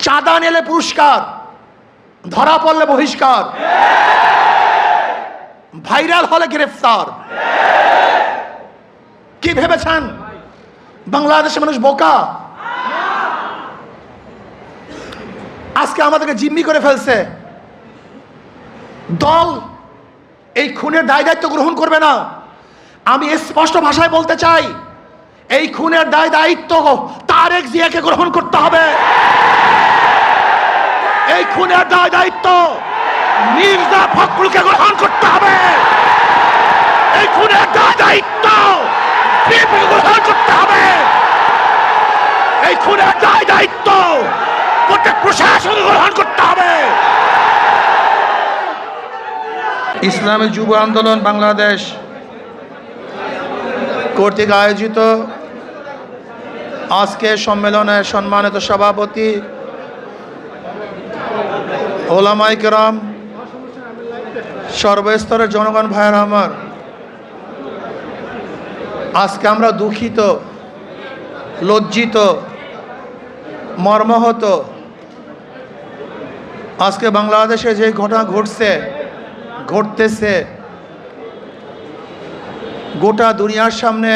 চাঁদা নিলে পুরস্কার, ধরা পড়লে বহিষ্কার, ভাইরাল হলে গ্রেফতার। কি ভেবেছেন বাংলাদেশের মানুষ বোকা? আজকে আমাদেরকে জিম্মি করে ফেলছে। দল এই খুনের দায় দায়িত্ব গ্রহণ করবে না। আমি স্পষ্ট ভাষায় বলতে চাই, এই খুনের দায় দায়িত্ব তারেক জিয়াকে গ্রহণ করতে হবে। এই খুনের দায় দায়িত্ব মির্জা ফখরুলকে গ্রহণ করতে হবে। এই খুনের দায় দায়িত্ব বিএনপিকে গ্রহণ করতে হবে। এই খুনের দায় দায়িত্ব প্রত্যেক প্রশাসনকে গ্রহণ করতে হবে। ইসলামী যুব আন্দোলন বাংলাদেশ কর্তৃক আয়োজিত আজকে সম্মেলনের সম্মানিত সভাপতি ওলামায়ে কেরাম, সর্বস্তরের জনগণ ভাইয়েরা আমার, আজকে আমরা দুঃখিত, লজ্জিত, মর্মাহত। আজকে বাংলাদেশে যে ঘটনা ঘটতেছে গোটা দুনিয়ার সামনে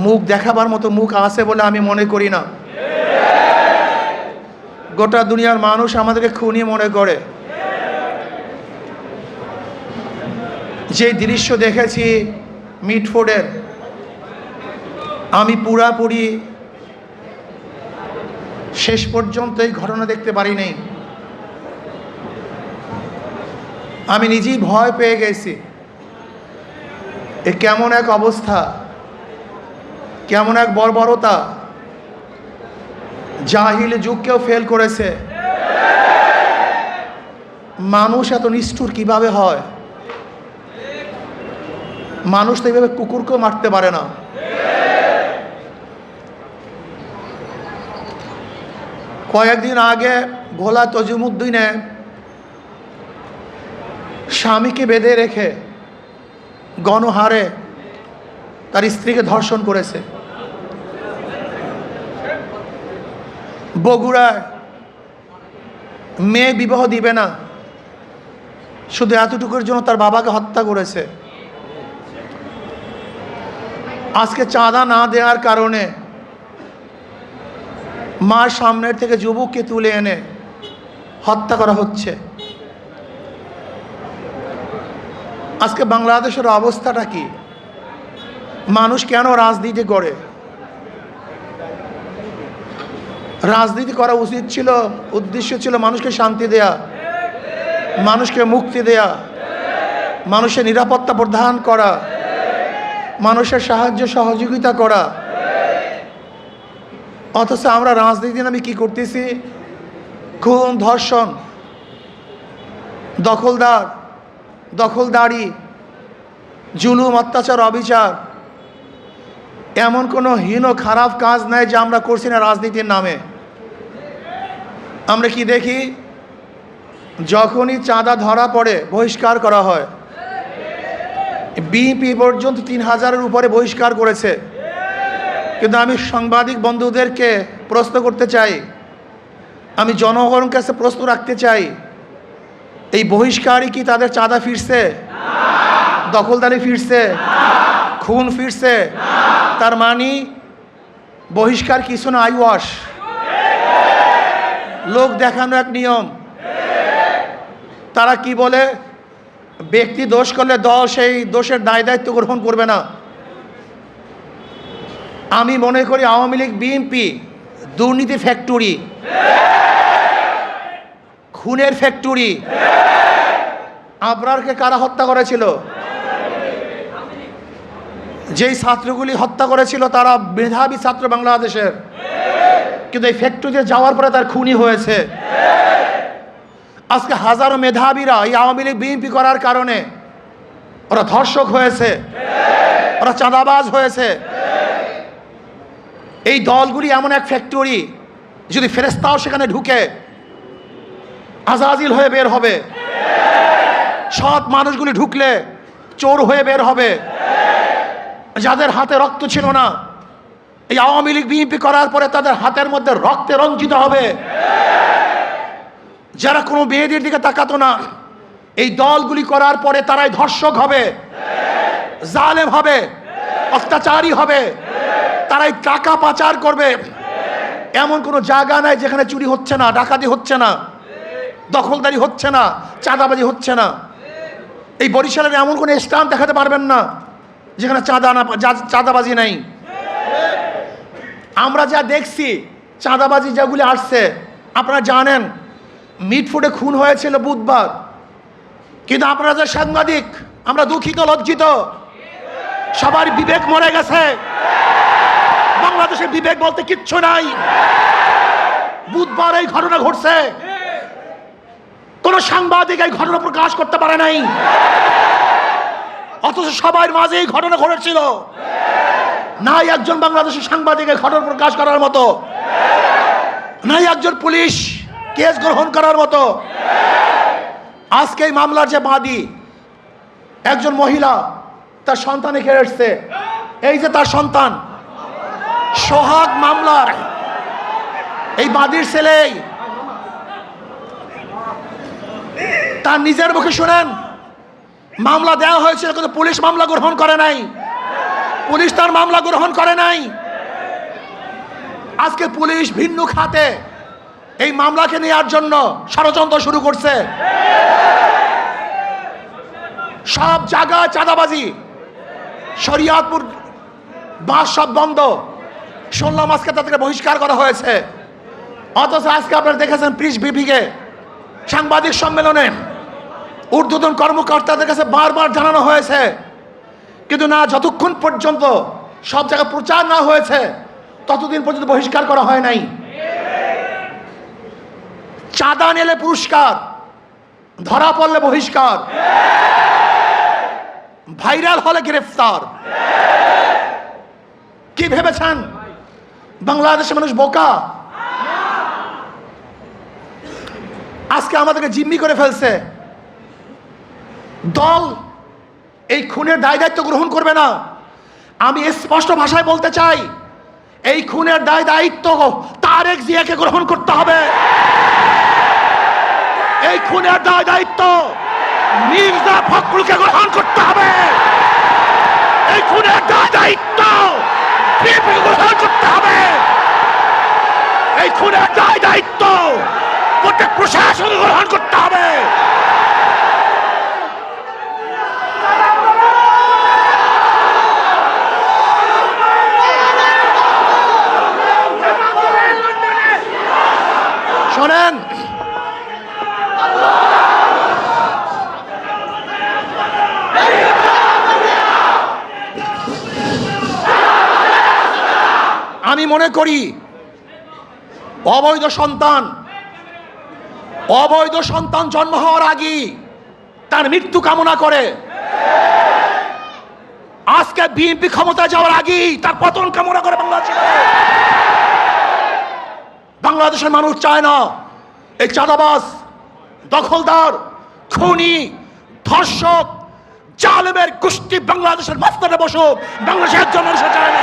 মুখ দেখাবার মতো মুখ আছে বলে আমি মনে করি না। গোটা দুনিয়ার মানুষ আমাদেরকে খুনি মনে করে। যে দৃশ্য দেখেছি মিটফোর্ডের, আমি পুরাপুরি শেষ পর্যন্ত এই ঘটনা দেখতে পারি নাই। আমি নিজেই ভয় পেয়ে গেছি। এ কেমন এক অবস্থা, কেমন এক বর্বরতা! জাহিল যুগকেও ফেল করেছে। মানুষ এত নিষ্ঠুর কিভাবে হয়? মানুষ তো এইভাবে কুকুরকেও মারতে পারে না। কয়েকদিন আগে ভোলা তজুমুদ্দিনে স্বামীকে বেঁধে রেখে গণহারে তার স্ত্রীকে ধর্ষণ করেছে। বগুড়ায় মেয়ে বিবাহ দিবে না, শুধু এতটুকুর জন্য তার বাবাকে হত্যা করেছে। আজকে চাঁদা না দেওয়ার কারণে মার সামনের থেকে যুবককে তুলে এনে হত্যা করা হচ্ছে। আজকে বাংলাদেশের অবস্থাটা কি? মানুষ কেন রাজনীতি করে? রাজনীতি করা উচিত ছিল, উদ্দেশ্য ছিল মানুষকে শান্তি দেয়া, মানুষকে মুক্তি দেয়া, মানুষের নিরাপত্তা প্রদান করা, মানুষের সাহায্য সহযোগিতা করা। অথচ আমরা রাজনীতি নামে কি করতেছি? খুন, ধর্ষণ, দখলদারি, জুলুম, অত্যাচার, অবিচার। এমন কোনো হীন খারাপ কাজ নাই যে আমরা করছি না রাজনীতির নামে। আমরা কি দেখি? যখনই চাঁদা ধরা পড়ে বহিষ্কার করা হয়। বিএনপি পর্যন্ত 3000-এর উপরে বহিষ্কার করেছে। কিন্তু আমি সাংবাদিক বন্ধুদেরকে প্রশ্ন করতে চাই, আমি জনগণের কাছে প্রশ্ন রাখতে চাই, এই বহিষ্কারই কি তাদের চাঁদা ফিরছে? দখলদারি ফিরছে? খুন ফিরছে? তার মানে বহিষ্কার কিছু না, আইওয়াশ, লোক দেখানো এক নিয়ম। তারা কি বলে? ব্যক্তি দোষ করলে দল সেই দোষের দায় দায়িত্ব গ্রহণ করবে না। আমি মনে করি আওয়ামী লীগ, বিএনপি দুর্নীতি ফ্যাক্টরি, খুনের ফ্যাক্টরি। আবরারকে কারা হত্যা করেছিল? যেই ছাত্রগুলি হত্যা করেছিল তারা মেধাবী ছাত্র বাংলাদেশের, কিন্তু এই ফ্যাক্টরিতে যাওয়ার পরে তার খুনি হয়েছে। আজকে হাজারো মেধাবীরা এই আওয়ামী লীগ, বিএনপি করার কারণে ওরা ধর্ষক হয়েছে, ওরা চাঁদাবাজ হয়েছে। এই দলগুলি এমন এক ফ্যাক্টরি, যদি ফেরেশতাও সেখানে ঢুকে আজাজিল হয়ে বের হবে। সৎ মানুষগুলি ঢুকলে চোর হয়ে বের হবে। যাদের হাতে রক্ত ছিল না, এই আওয়ামী লীগ, বিএনপি করার পরে তাদের হাতের মধ্যে রক্তে রঞ্জিত হবে। যারা কোনো মেয়েদের দিকে তাকাতো না, এই দলগুলি করার পরে তারাই ধর্ষক হবে, জালেম হবে, অত্যাচারী হবে, তারাই টাকা পাচার করবে। এমন কোনো জায়গা নাই যেখানে চুরি হচ্ছে না, ডাকাতি হচ্ছে না, দখলদারি হচ্ছে না, চাঁদাবাজি হচ্ছে না। এই বরিশালের এমন কোনো স্থান দেখাতে পারবেন না যেখানে চাঁদাবাজি নাই। আমরা যা দেখছি চাঁদাবাজি যেগুলি আসছে, আপনারা জানেন মিটফুটে খুন হয়েছিল বুধবার, কিন্তু আপনারা যে সাংবাদিক, আমরা দুঃখিত, লজ্জিত, সবার বিবেক মরে গেছে। বাংলাদেশের বিবেক বলতে কিচ্ছু নাই। বুধবার এই ঘটনা ঘটছে, কোন সাংবাদিক এই ঘটনা প্রকাশ করতে পারে নাই, অথচ সবার মাঝে এই ঘটনা ঘটেছিল। নাই একজন বাংলাদেশের সাংবাদিকের ঘটনা প্রকাশ করার মতো, নাই একজন পুলিশ কেস গ্রহণ করার মতো। আজকে এই মামলার যে বাদী, একজন মহিলা, তার সন্তান এখানে এসছে, এই যে তার সন্তান, সোহাগ মামলার এই বাদীর ছেলে, তার নিজের মুখে শুনেন মামলা দেওয়া হয়েছিল কিন্তু পুলিশ মামলা গ্রহণ করে নাই, পুলিশ তার মামলা গ্রহণ করে নাই। আজকে পুলিশ ভিন্ন খাতে এই মামলাকে নেওয়ার জন্য ষড়যন্ত্র শুরু করছে। সব জায়গায় চাঁদাবাজি, শরিয়াতপুর বাস সব বন্ধ, শুনলাম আজকে তাদেরকে বহিষ্কার করা হয়েছে। অথচ আজকে আপনারা দেখেছেন প্রেস ব্রিফিংয়ে, সাংবাদিক সম্মেলনে ঊর্ধ্বতন কর্মকর্তাদের কাছে বারবার জানানো হয়েছে, কিন্তু না, যতক্ষণ পর্যন্ত সব জায়গায় প্রচার না হয়েছে ততদিন পর্যন্ত বহিষ্কার করা হয় নাই। চাঁদা নিলে পুরস্কার, ধরা পড়লে বহিষ্কার, ভাইরাল হলে গ্রেফতার। কি ভেবেছেন বাংলাদেশের মানুষ বোকা? আজকে আমাদেরকে জিম্মি করে ফেলছে। দল এই খুনের দায় দায়িত্ব গ্রহণ করবে না। আমি স্পষ্ট ভাষায় বলতে চাই, এই খুনের দায় দায়িত্ব তারেক জিয়াকে গ্রহণ করতে হবে। এই খুনের দায় দায়িত্ব মির্জা ফখরুলকে গ্রহণ করতে হবে। এই খুনের দায় দায়িত্ব বিএনপিকে গ্রহণ করতে হবে। এই খুনের দায় দায়িত্ব প্রত্যেক প্রশাসনকে গ্রহণ করতে হবে। শোনেন, আমি মনে করি অবৈধ সন্তান জন্ম হওয়ার আগেই তার মৃত্যু কামনা করে। আজকে বিএনপি ক্ষমতা যাওয়ার আগেই তার পতন কামনা করে বাংলাদেশের মানুষ চায় না এই চাঁদাবাজ, দখলদার, খুনি, ধর্ষক, জালেমের গোষ্ঠী বাংলাদেশের মাঝখানে বসুক। বাংলাদেশের একজন মানুষ চায় না।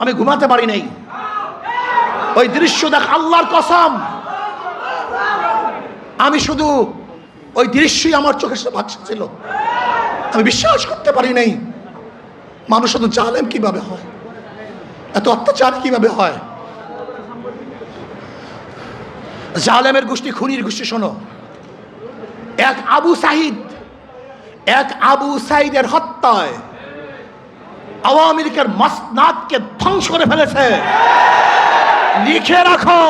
আমি ঘুমাতে পারি নাই, ওই দৃশ্য দেখ, আল্লাহর কসম, আমি শুধু ওই দৃশ্যই আমার চোখের সামনে ভাসছিল। আমি বিশ্বাস করতে পারি নাই মানুষ শুধু জালেম কিভাবে হয়, এত অত্যাচার কিভাবে হয়। জালেমের গোষ্ঠী, খুনির গোষ্ঠী। শোনো, এক আবু সাইদের হত্যায় আওয়ামী লীগের মাসনাদকে ধ্বংস করে ফেলেছে। লিখে রাখো,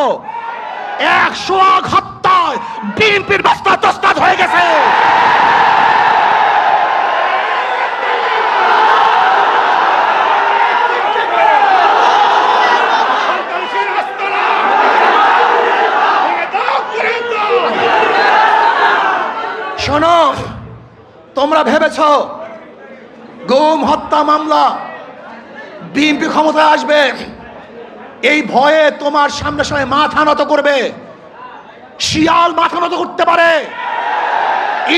100 হত্যায় বিএনপির মাসনাদ তসনাদ হয়ে গেছে। শোনো, তোমরা ভেবেছ গুম হত্যা মামলা বিএনপি ক্ষমতায় আসবে, এই ভয়ে তোমার সামনে মাথা নত করবে। শিয়াল মাথা নত করতে পারে,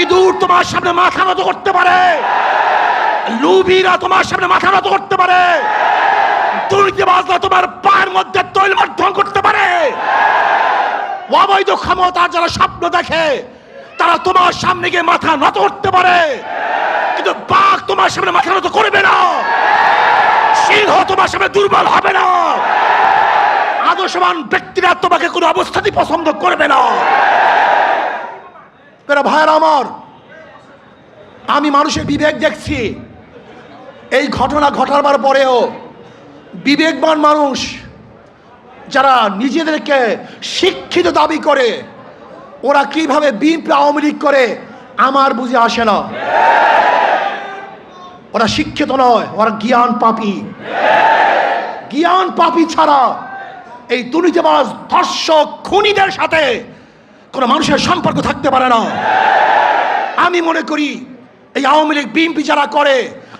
ইঁদুর তোমার সামনে মাথা নত করতে পারে, লুবিরা তোমার সামনে মাথা নত করতে পারে, দুর্নীতিবাজরা তোমার পায়ের মধ্যে তৈলবর্ধন করতে পারে। অবৈধ ক্ষমতা যারা স্বপ্ন দেখে তারা তোমার সামনে গিয়ে মাথা নত করতে পারে, কিন্তু বাঘ তোমার সামনে মাথা নত করবে না, সিংহ তোমার সামনে দুর্বল হবে না, আদর্শবান ব্যক্তিরা তোমাকে কোনো অবস্থাতেই পছন্দ করবে না। ভাইয়েরা আমার, আমি মানুষের বিবেক দেখছি। এই ঘটনা ঘটাবার পরেও বিবেকবান মানুষ যারা নিজেদেরকে শিক্ষিত দাবি করে, ওরা কিভাবে বিএনপি আওয়ামী লীগ করে আমার বুঝে আসে না। ওরা শিক্ষিত নয়, ওরা জ্ঞান পাপী। জ্ঞান পাপী ছাড়া এই দুর্নীতিবাজ ধর্ষক খুনিদের সাথে কোনো মানুষের সম্পর্ক থাকতে পারে না। আমি মনে করি এই আওয়ামী লীগ বিএনপি যারা করে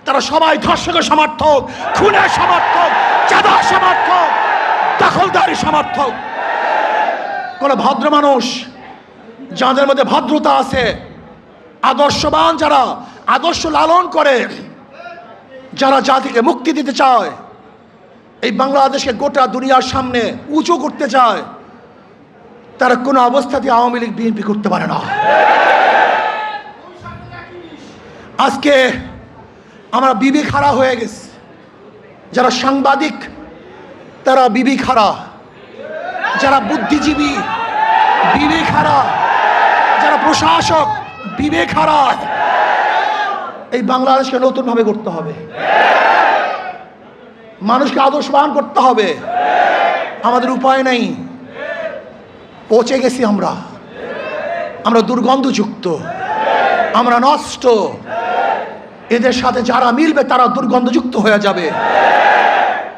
তারা সবাই ধর্ষকের সমর্থক, খুনের সমর্থক, চাঁদার সমর্থক, দখলদারি সমর্থক। কোন ভদ্র মানুষ যাদের মধ্যে ভদ্রতা আছে, আদর্শবান যারা আদর্শ লালন করে, যারা জাতিকে মুক্তি দিতে চায়, এই বাংলাদেশকে গোটা দুনিয়ার সামনে উঁচু করতে চায়, তারা কোনো অবস্থাতে আওয়ামী লীগ বিএনপি করতে পারে না। আজকে আমরা বিবেক হারা হয়ে গেছি। যারা সাংবাদিক তারা বিবেক হারা, যারা বুদ্ধিজীবী বিবেক হারা, যারা প্রশাসক বিবেক হারা। এই বাংলাদেশকে নতুনভাবে করতে হবে, মানুষকে আদর্শবান করতে হবে। আমাদের উপায় নেই, পচে গেছি আমরা, আমরা দুর্গন্ধযুক্ত, আমরা নষ্ট। এদের সাথে যারা মিলবে তারা দুর্গন্ধযুক্ত হয়ে যাবে,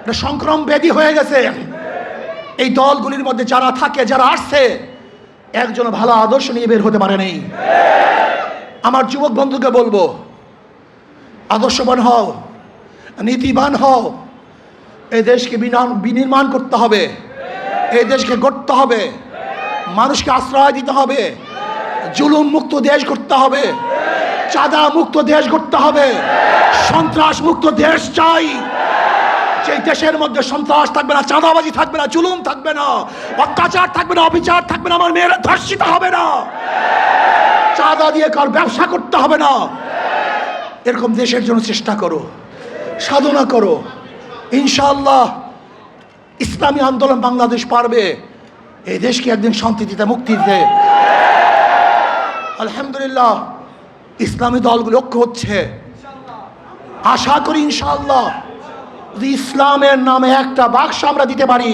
এটা সংক্রম ব্যাধি হয়ে গেছে। এই দলগুলির মধ্যে যারা থাকে, যারা আসছে, একজন ভালো আদর্শ নিয়ে বের হতে পারে নেই। আমার যুবক বন্ধুকে বলবো, আদর্শবান হও, নীতিবান হও। এই দেশকে বিনির্মাণ করতে হবে, এই দেশকে গড়তে হবে, মানুষকে আশ্রয় দিতে হবে, জুলুম মুক্ত দেশ করতে হবে, চাঁদা মুক্ত দেশ করতে হবে, সন্ত্রাস মুক্ত দেশ চাই। যে দেশের মধ্যে সন্ত্রাস থাকবে না, চাঁদাবাজি থাকবে না, জুলুম থাকবে না, অত্যাচার থাকবে না, অবিচার থাকবে না, আমার মেয়েরা ধর্ষিত হবে না, চাঁদা দিয়ে কার ব্যবসা করতে হবে না। এরকম দেশের জন্য চেষ্টা করো, সাধনা করো। ইনশাআল্লাহ ইসলামী আন্দোলন বাংলাদেশ পারবে এই দেশকে একদিন শান্তি দিতে, মুক্তি দিতে। আলহামদুলিল্লাহ ইসলামী দলগুলো ঐক্য হচ্ছে। আশা করি ইনশাআল্লাহ যদি ইসলামের নামে একটা বাক্স আমরা দিতে পারি,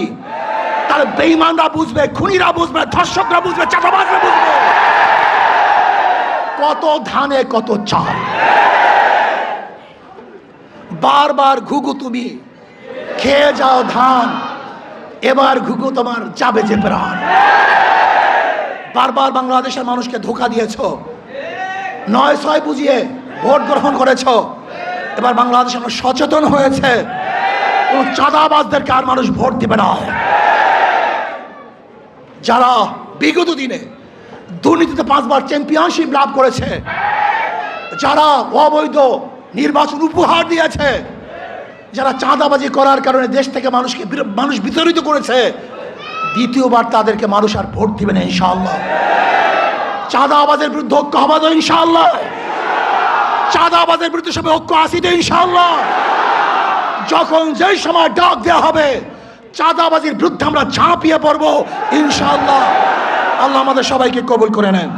তাহলে বেঈমানরা বুঝবে, খুনিরা বুঝবে, ধর্ষকরা বুঝবে, চাঁদাবাজরা বুঝবে কত ধানে কত চাল। বারবার ঘুঘু তুমি খেয়ে যাও ধান, এবার ঘুঘু তোমার যাবে যে প্রাণ। বারবার বাংলাদেশের মানুষকে ধোঁকা দিয়েছ, ৯-৬ বুঝিয়ে ভোট গ্রহণ করেছ। এবার বাংলাদেশের মানুষ সচেতন হয়েছে, কোন চাঁদাবাজদেরকে আর মানুষ ভোট দিবে না। যারা বিগত দিনে দুর্নীতিতে 5 বার চ্যাম্পিয়নশিপ লাভ করেছে, যারা অবৈধ নির্বাচন উপহার দিয়েছে, যারা চাঁদাবাজি করার কারণে দেশ থেকে মানুষ বিতাড়িত করেছে, দ্বিতীয়বার তাদেরকে মানুষ আর ভোট দিবে না ইনশাআল্লাহ। চাঁদাবাজের বিরুদ্ধে ঐক্য হবে তো ইনশাআল্লাহ, চাঁদাবাজের বিরুদ্ধে সবাই ঐক্য আসি তো ইনশাআল্লাহ। যখন যেই সময় ডাক দেওয়া হবে চাঁদাবাজির বিরুদ্ধে আমরা ঝাঁপিয়ে পড়বো ইনশাআল্লাহ। আল্লাহ আমাদের সবাইকে কবুল করে নেন।